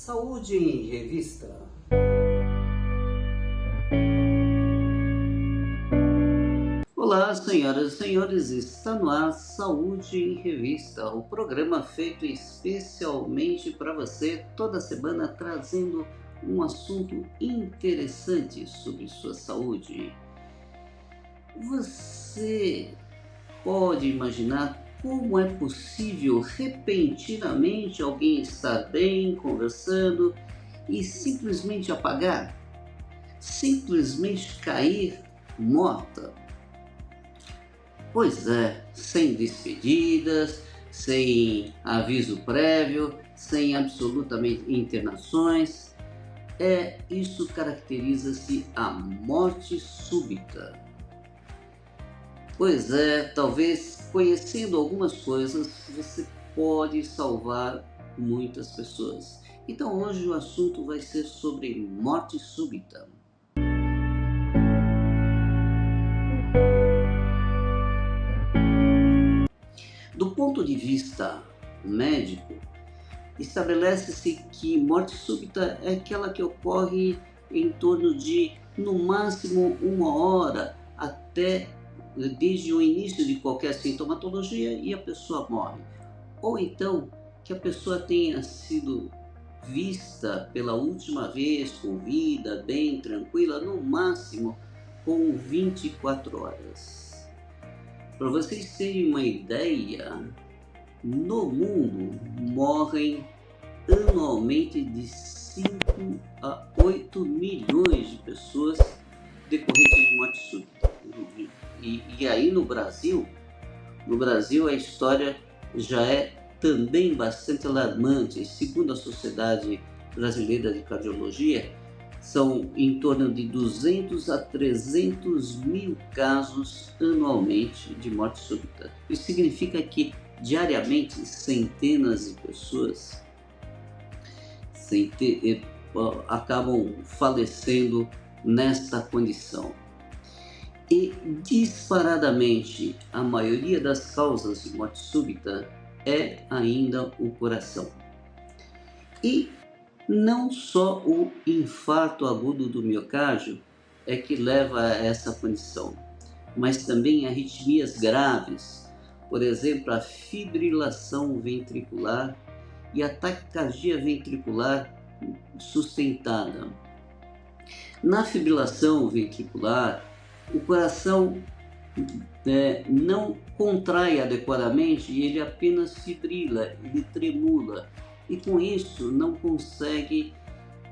Saúde em Revista. Olá, senhoras e senhores, está no ar Saúde em Revista, o programa feito especialmente para você, toda semana trazendo um assunto interessante sobre sua saúde. Você pode imaginar como é possível repentinamente alguém estar bem, conversando e simplesmente apagar? Simplesmente cair morta? Pois é, sem despedidas, sem aviso prévio, sem absolutamente internações. Isso caracteriza-se a morte súbita. Pois é, talvez conhecendo algumas coisas você pode salvar muitas pessoas. Então hoje o assunto vai ser sobre morte súbita. Do ponto de vista médico, estabelece-se que morte súbita é aquela que ocorre em torno de, no máximo, 1 hora até desde o início de qualquer sintomatologia e a pessoa morre. Ou então que a pessoa tenha sido vista pela última vez com vida, bem, tranquila, no máximo com 24 horas. Para vocês terem uma ideia, no mundo morrem anualmente de 5 a 8 milhões de pessoas decorrentes de morte súbita. E aí no Brasil a história já é também bastante alarmante. Segundo a Sociedade Brasileira de Cardiologia, são em torno de 200 a 300 mil casos anualmente de morte súbita. Isso significa que diariamente centenas de pessoas acabam falecendo nesta condição. E disparadamente a maioria das causas de morte súbita é ainda o coração. E não só o infarto agudo do miocárdio é que leva a essa condição, mas também arritmias graves, por exemplo, a fibrilação ventricular e a taquicardia ventricular sustentada. Na fibrilação ventricular, o coração não contrai adequadamente e ele apenas fibrila, ele tremula, e com isso não consegue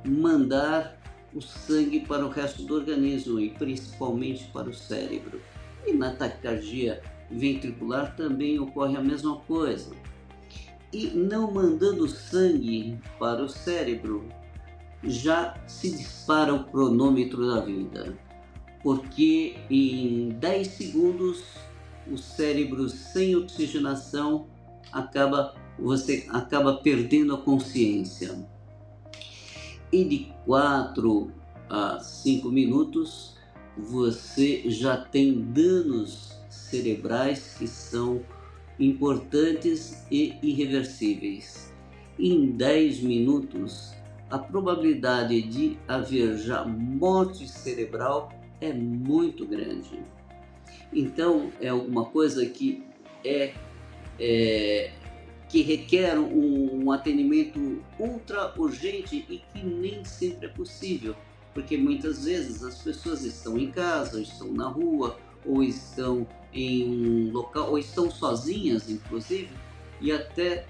mandar o sangue para o resto do organismo e principalmente para o cérebro. E na taquicardia ventricular também ocorre a mesma coisa. E não mandando sangue para o cérebro, já se dispara o cronômetro da vida, porque em 10 segundos o cérebro sem oxigenação você acaba perdendo a consciência. E de 4 a 5 minutos você já tem danos cerebrais que são importantes e irreversíveis. Em 10 minutos a probabilidade de haver já morte cerebral é muito grande. Então é alguma coisa que que requer um atendimento ultra urgente e que nem sempre é possível, porque muitas vezes as pessoas estão em casa, estão na rua, ou estão em um local, ou estão sozinhas inclusive, e até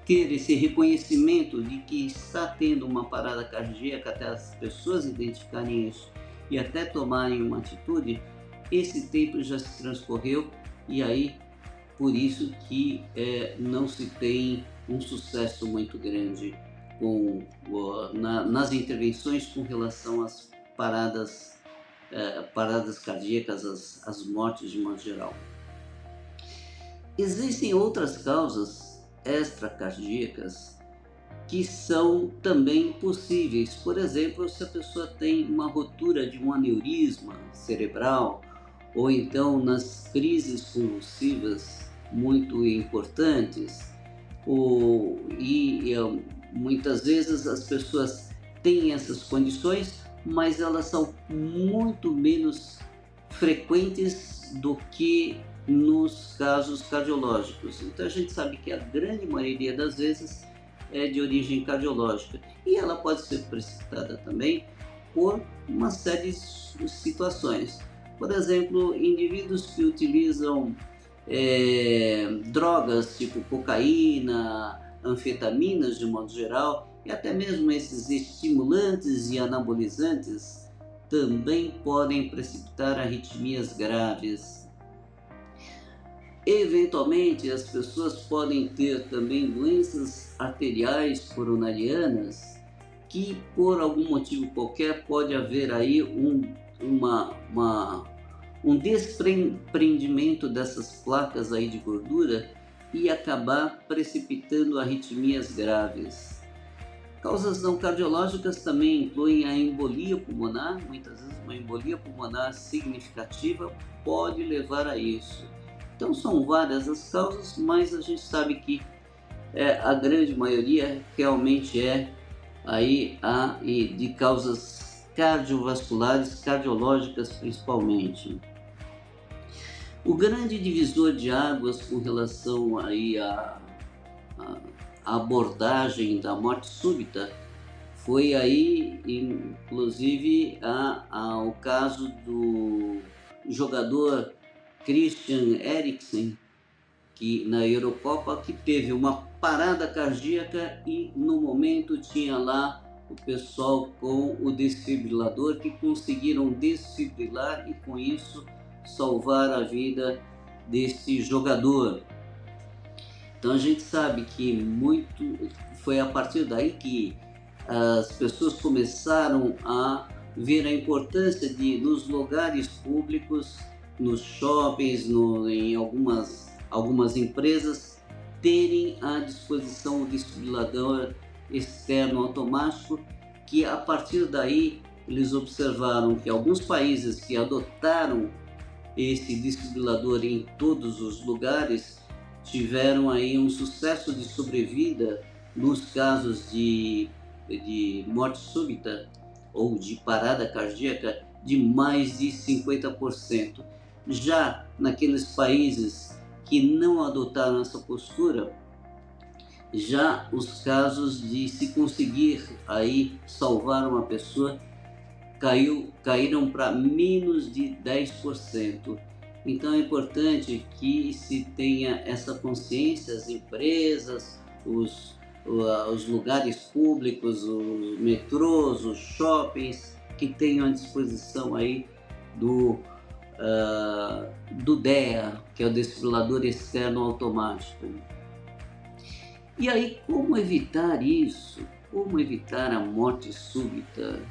ter esse reconhecimento de que está tendo uma parada cardíaca, até as pessoas identificarem isso e até tomarem uma atitude, esse tempo já se transcorreu, e aí por isso que não se tem um sucesso muito grande nas intervenções com relação às paradas cardíacas, as mortes de modo geral. Existem outras causas extracardíacas que são também possíveis. Por exemplo, se a pessoa tem uma rotura de um aneurisma cerebral, ou então nas crises convulsivas muito importantes, Muitas vezes as pessoas têm essas condições, mas elas são muito menos frequentes do que nos casos cardiológicos. Então a gente sabe que a grande maioria das vezes é de origem cardiológica e ela pode ser precipitada também por uma série de situações. Por exemplo, indivíduos que utilizam drogas tipo cocaína, anfetaminas de modo geral, e até mesmo esses estimulantes e anabolizantes também podem precipitar arritmias graves. Eventualmente, as pessoas podem ter também doenças arteriais coronarianas, que por algum motivo qualquer pode haver aí um desprendimento dessas placas aí de gordura e acabar precipitando arritmias graves. Causas não cardiológicas também incluem a embolia pulmonar. Muitas vezes uma embolia pulmonar significativa pode levar a isso. Então são várias as causas, mas a gente sabe que a grande maioria realmente é aí de causas cardiovasculares, cardiológicas principalmente. O grande divisor de águas com relação aí à abordagem da morte súbita foi aí, inclusive, o caso do jogador Christian Eriksen, que na Eurocopa, que teve uma parada cardíaca e no momento tinha lá o pessoal com o desfibrilador, que conseguiram desfibrilar e com isso salvar a vida desse jogador. Então a gente sabe que foi a partir daí que as pessoas começaram a ver a importância de, nos lugares públicos, nos shoppings, em algumas empresas, terem à disposição o desfibrilador externo automático, que a partir daí eles observaram que alguns países que adotaram esse desfibrilador em todos os lugares tiveram aí um sucesso de sobrevida nos casos de morte súbita ou de parada cardíaca de mais de 50%. Já naqueles países que não adotaram essa postura, já os casos de se conseguir aí salvar uma pessoa caíram para menos de 10%. Então é importante que se tenha essa consciência, as empresas, os lugares públicos, os metrôs, os shoppings, que tenham à disposição aí do DEA, que é o desfibrilador externo automático. E aí, como evitar isso? Como evitar a morte súbita?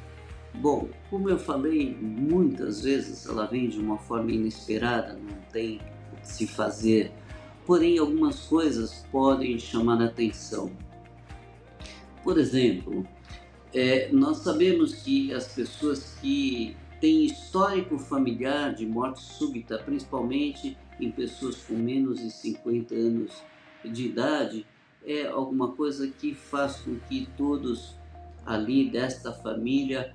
Bom, como eu falei, muitas vezes ela vem de uma forma inesperada, não tem o que se fazer. Porém, algumas coisas podem chamar a atenção. Por exemplo, nós sabemos que as pessoas que têm histórico familiar de morte súbita, principalmente em pessoas com menos de 50 anos de idade, é alguma coisa que faz com que todos ali desta família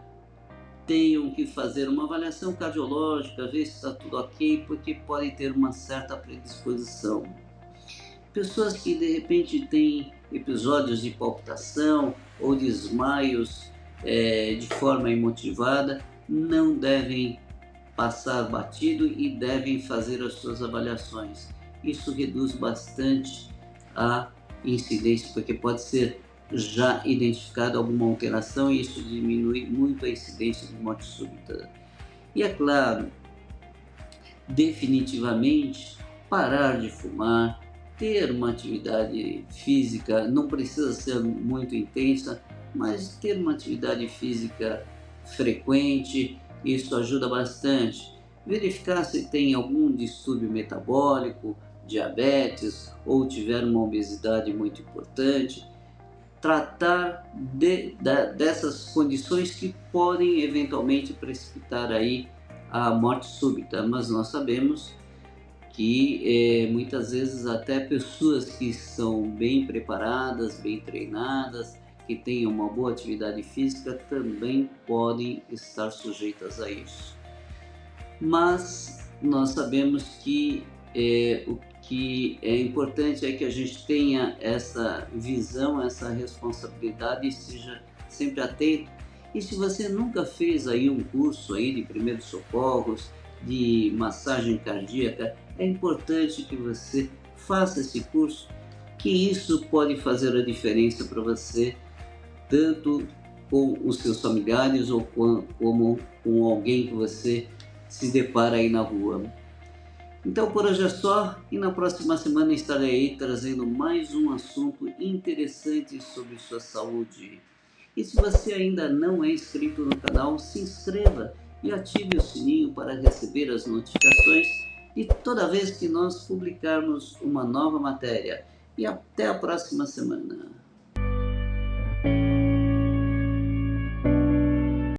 tenham que fazer uma avaliação cardiológica, ver se está tudo ok, porque podem ter uma certa predisposição. Pessoas que de repente têm episódios de palpitação ou desmaios de forma imotivada não devem passar batido e devem fazer as suas avaliações. Isso reduz bastante a incidência, porque pode ser já identificado alguma alteração e isso diminui muito a incidência de morte súbita. E é claro, definitivamente parar de fumar, ter uma atividade física, não precisa ser muito intensa, mas ter uma atividade física frequente, isso ajuda bastante. Verificar se tem algum distúrbio metabólico, diabetes ou tiver uma obesidade muito importante. Tratar dessas condições que podem eventualmente precipitar aí a morte súbita, mas nós sabemos que muitas vezes até pessoas que são bem preparadas, bem treinadas, que tenham uma boa atividade física também podem estar sujeitas a isso. Mas nós sabemos que o que é importante é que a gente tenha essa visão, essa responsabilidade e seja sempre atento. E se você nunca fez aí um curso aí de primeiros socorros, de massagem cardíaca, é importante que você faça esse curso, que isso pode fazer a diferença para você, tanto com os seus familiares ou como com alguém que você se depara aí na rua. Então por hoje é só, e na próxima semana estarei aí trazendo mais um assunto interessante sobre sua saúde. E se você ainda não é inscrito no canal, se inscreva e ative o sininho para receber as notificações de toda vez que nós publicarmos uma nova matéria. E até a próxima semana.